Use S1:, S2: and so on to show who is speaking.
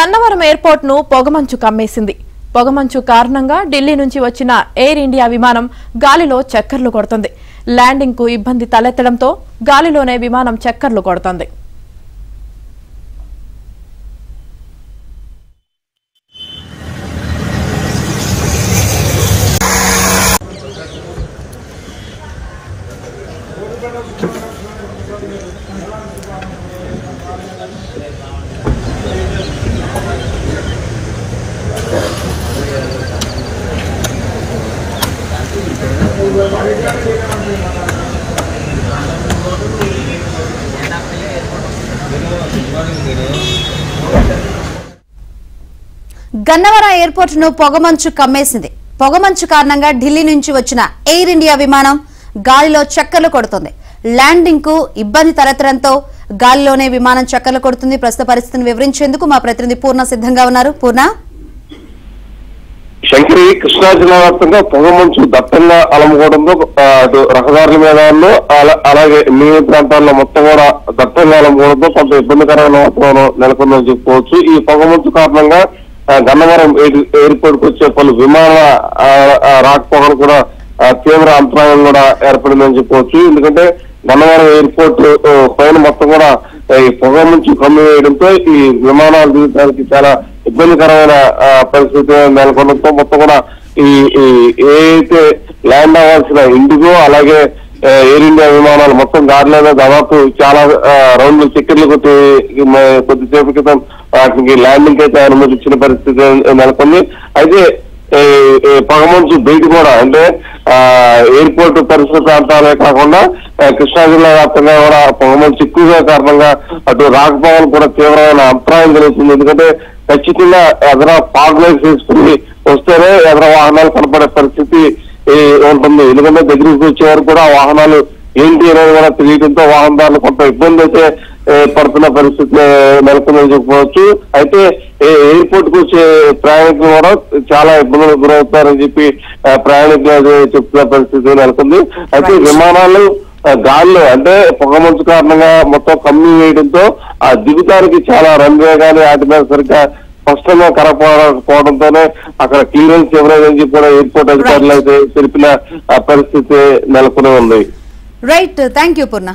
S1: Gannavaram airport ను పొగమంచు కమ్మేసింది. పొగమంచు కారణంగా ఢిల్లీ నుంచి వచ్చిన ఎయిర్ ఇండియా విమానం గాలిలో చక్కర్లు కొడుతుంది. ల్యాండింగ్ కు ఇబ్బంది తలెత్తడంతో గాలిలోనే విమానం చక్కర్లు కొడుతుంది.
S2: గన్నవరం ఎయిర్పోర్ట్ ను పొగమంచు కమ్మేసింది. పొగమంచు కారణంగా ఢిల్లీ నుంచి వచ్చిన ఎయిర్ ఇండియా విమానం గాలిలో చక్కర్లు కొడుతుంది. ల్యాండింగ్ కు ఇబ్బంది తలెత్తడంతో గాలిలోనే విమానం చక్కర్లు కొడుతుంది. ప్రస్తుత పరిస్థితిని వివరించేందుకు మా ప్రతినిధి పూర్ణ సిద్ధంగా ఉన్నారు. పూర్ణ,
S3: శంకరి, కృష్ణా జిల్లా వ్యాప్తంగా పొగమంచు దట్టంగా అలముకోవడంతో అటు రహదారుల మీద అలాగే నీటి ప్రాంతాల్లో మొత్తం కూడా దట్టంగా అలముకోవడంతో కొంత ఇబ్బందికరమైన వాతావరణం నెలకొందని చెప్పుకోవచ్చు. ఈ పొగమంచు కారణంగా గన్నవరం ఎయిర్పోర్ట్ కు వచ్చే పలు విమానాల రాకపోకలు కూడా తీవ్ర అంతరాయం కూడా ఏర్పడిందని చెప్పుకోవచ్చు. ఎందుకంటే గన్నవరం ఎయిర్పోర్ట్ పైన మొత్తం కూడా ఈ పొగమంచు కమ్మివేయడంతో ఈ విమానాలు దిగడానికి చాలా ఇబ్బందికరమైన పరిస్థితి నెలకొనడంతో మొత్తం కూడా ఈ ఏదైతే ల్యాండ్ అవ్వాల్సిన ఇండిగో అలాగే ఎయిర్ ఇండియా విమానాలు మొత్తం గాలిలో దాదాపు చాలా రౌండ్లు చక్కెర్లు కొద్దిసేపు క్రితం వాటికి ల్యాండింగ్ అయితే అనుమతించిన పరిస్థితి నెలకొంది. అయితే పొగమంచు బయట కూడా అంటే ఎయిర్పోర్ట్ పరిసర ప్రాంతాలే కాకుండా కృష్ణా జిల్లా వ్యాప్తంగా కూడా పొగమంచు ఎక్కువగా కారణంగా అటు రాకపోకలు కూడా తీవ్రమైన అంతరాయం జరుగుతుంది. ఎందుకంటే ఖచ్చితంగా ఎదర ఫాగ్ లైట్స్ వేసుకుని వస్తేనే ఎదర వాహనాలు కనపడే పరిస్థితి ఉంటుంది. ఎందుకంటే దగ్గరికి వచ్చే వరకు కూడా వాహనాలు ఏంటి అనేది కూడా తెలియడంతో వాహనదారులు కొంత ఇబ్బంది అయితే పడుతున్న పరిస్థితి నెలకొందని చెప్పుకోవచ్చు. అయితే ఎయిర్పోర్ట్ కు వచ్చే ప్రయాణికులు కూడా చాలా ఇబ్బందులకు గురవుతారని చెప్పి ప్రయాణికులు చెప్తున్న పరిస్థితి నెలకొంది. అయితే విమానాలు గాల్లో అంటే పొగమంచు కారణంగా మొత్తం కమ్మి వేయడంతో ఆ దిగుతానికి చాలా రన్వే కానీ వాటి మీద సరిగ్గా స్పష్టంగా కనపడకపోవడంతోనే అక్కడ క్లియరెన్స్ ఇవ్వలేదని చెప్పి కూడా ఎయిర్పోర్ట్ అధికారులు అయితే తెలిపిన పరిస్థితి నెలకొని ఉంది.
S2: Right, thank you Purna.